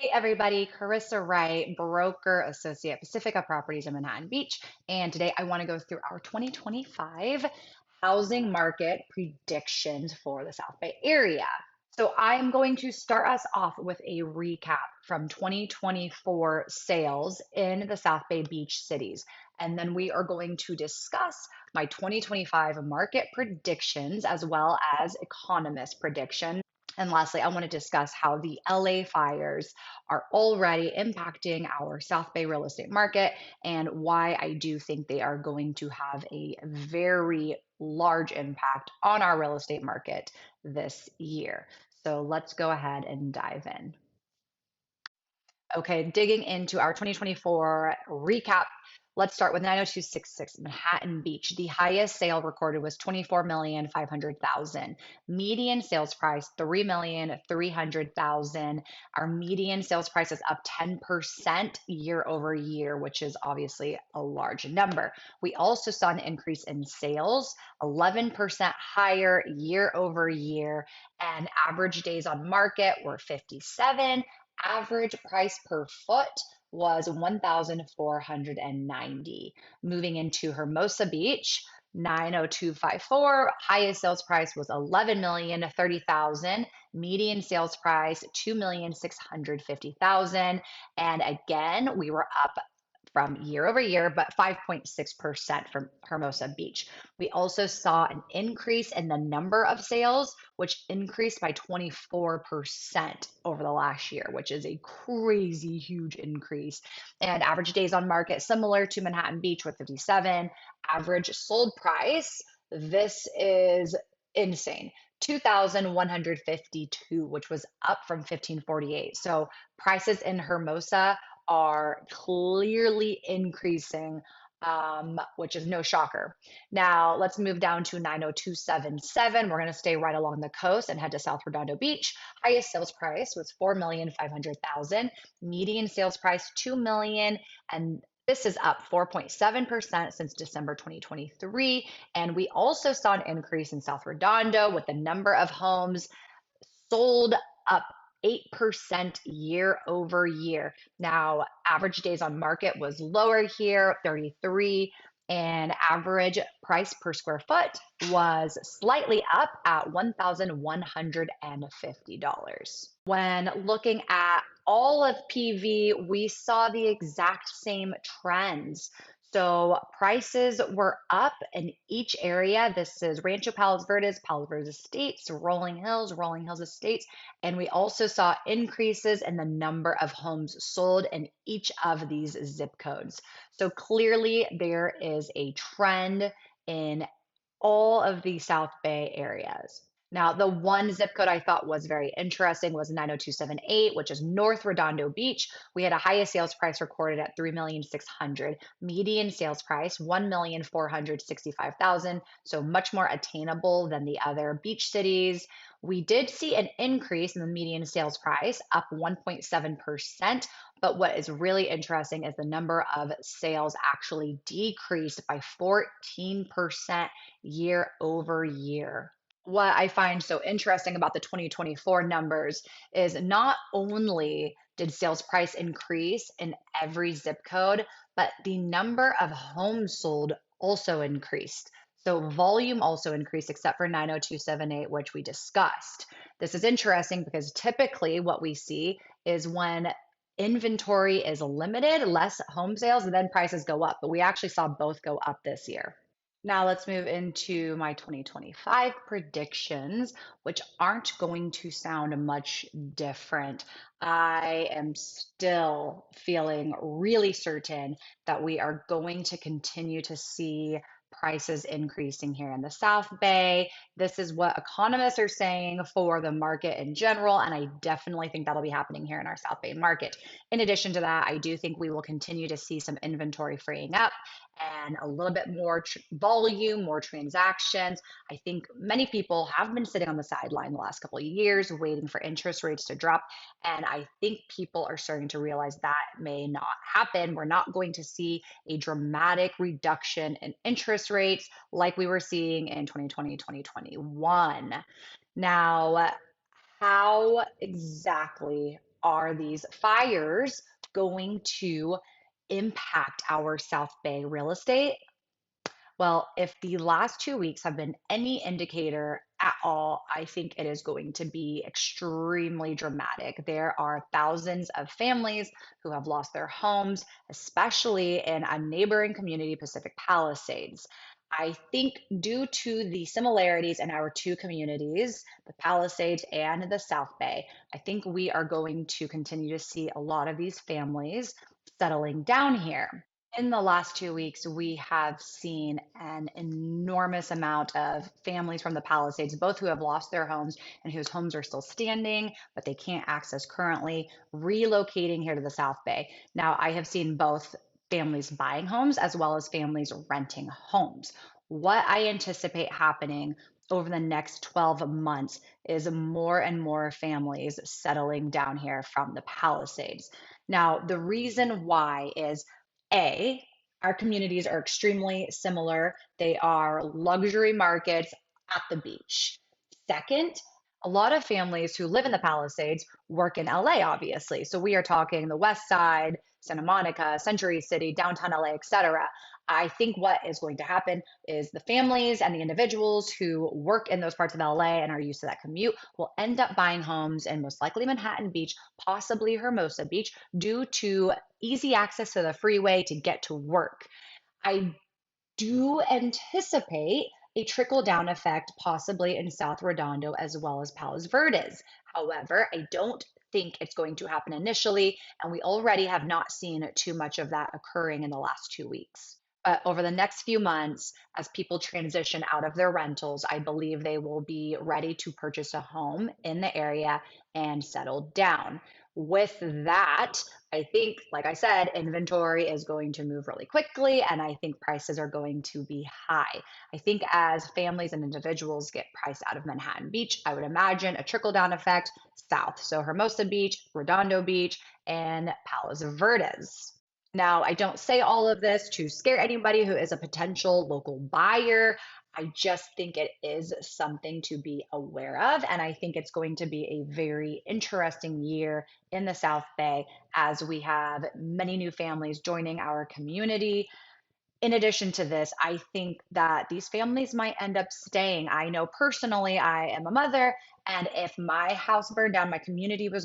Hey everybody, Carissa Wright, broker associate Pacifica Properties in Manhattan Beach. And today I want to go through our 2025 housing market predictions for the South Bay area. So I'm going to start us off with a recap from 2024 sales in the South Bay beach cities. And then we are going to discuss my 2025 market predictions as well as economist predictions. And lastly, I want to discuss how the LA fires are already impacting our South Bay real estate market and why I do think they are going to have a very large impact on our real estate market this year. So let's go ahead and dive in. Okay, digging into our 2024 recap, let's start with 90266 Manhattan Beach. The highest sale recorded was 24,500,000. Median sales price 3,300,000. Our median sales price is up 10% year over year, which is obviously a large number. We also saw an increase in sales, 11% higher year over year, and average days on market were 57. Average price per foot was 1,490. Moving into Hermosa Beach, 90254, highest sales price was 11,030,000. Median sales price 2,650,000. And again, we were up from year over year, but 5.6% from Hermosa Beach. We also saw an increase in the number of sales, which increased by 24% over the last year, which is a crazy huge increase. And average days on market, similar to Manhattan Beach with 57. Average sold price, this is insane. 2,152, which was up from 1,548. So prices in Hermosa are clearly increasing, which is no shocker. Now, let's move down to 90277. We're going to stay right along the coast and head to South Redondo Beach. Highest sales price was 4,500,000. Median sales price 2 million, and this is up 4.7% since December 2023. And we also saw an increase in South Redondo with the number of homes sold up 8% year over year. Now, average days on market was lower here, 33, and average price per square foot was slightly up at $1,150. When looking at all of PV, we saw the exact same trends. So prices were up in each area. This is Rancho Palos Verdes, Palos Verdes Estates, Rolling Hills Estates, and we also saw increases in the number of homes sold in each of these zip codes. So clearly there is a trend in all of the South Bay areas. Now, the one zip code I thought was very interesting was 90278, which is North Redondo Beach. We had a highest sales price recorded at 3,600,000. Median sales price 1,465,000. So much more attainable than the other beach cities. We did see an increase in the median sales price, up 1.7%. But what is really interesting is the number of sales actually decreased by 14% year over year. What I find so interesting about the 2024 numbers is not only did sales price increase in every zip code, but the number of homes sold also increased. So volume also increased, except for 90278, which we discussed. This is interesting because typically what we see is when inventory is limited, less home sales, and then prices go up. But we actually saw both go up this year. Now let's move into my 2025 predictions, which aren't going to sound much different. I am still feeling really certain that we are going to continue to see prices increasing here in the South Bay. This is what economists are saying for the market in general, and I definitely think that'll be happening here in our South Bay market. In addition to that, I do think we will continue to see some inventory freeing up and a little bit more volume, more transactions. I think many people have been sitting on the sideline the last couple of years waiting for interest rates to drop. And I think people are starting to realize that may not happen. We're not going to see a dramatic reduction in interest rates like we were seeing in 2020, 2021. Now, how exactly are these fires going to impact our South Bay real estate? Well, if the last 2 weeks have been any indicator at all, I think it is going to be extremely dramatic. There are thousands of families who have lost their homes, especially in a neighboring community, Pacific Palisades. I think due to the similarities in our two communities, the Palisades and the South Bay, I think we are going to continue to see a lot of these families settling down here. In the last 2 weeks, we have seen an enormous amount of families from the Palisades, both who have lost their homes and whose homes are still standing, but they can't access currently, relocating here to the South Bay. Now, I have seen both families buying homes as well as families renting homes. What I anticipate happening over the next 12 months is more and more families settling down here from the Palisades. Now, the reason why is a, our communities are extremely similar. They are luxury markets at the beach. Second, a lot of families who live in the Palisades work in LA, obviously. So we are talking the West Side, Santa Monica, Century City, downtown LA, etc. I think what is going to happen is the families and the individuals who work in those parts of LA and are used to that commute will end up buying homes in most likely Manhattan Beach, possibly Hermosa Beach, due to easy access to the freeway to get to work. I do anticipate a trickle down effect, possibly in South Redondo as well as Palos Verdes. However, I don't think it's going to happen initially, and we already have not seen too much of that occurring in the last 2 weeks. But over the next few months, as people transition out of their rentals, I believe they will be ready to purchase a home in the area and settle down. With that, I think, like I said, inventory is going to move really quickly, and I think prices are going to be high. I think as families and individuals get priced out of Manhattan Beach, I would imagine a trickle down effect south. So Hermosa Beach, Redondo Beach, and Palos Verdes. Now, I don't say all of this to scare anybody who is a potential local buyer. I just think it is something to be aware of. And I think it's going to be a very interesting year in the South Bay as we have many new families joining our community. In addition to this, I think that these families might end up staying. I know personally, I am a mother, and if my house burned down, my community was gone.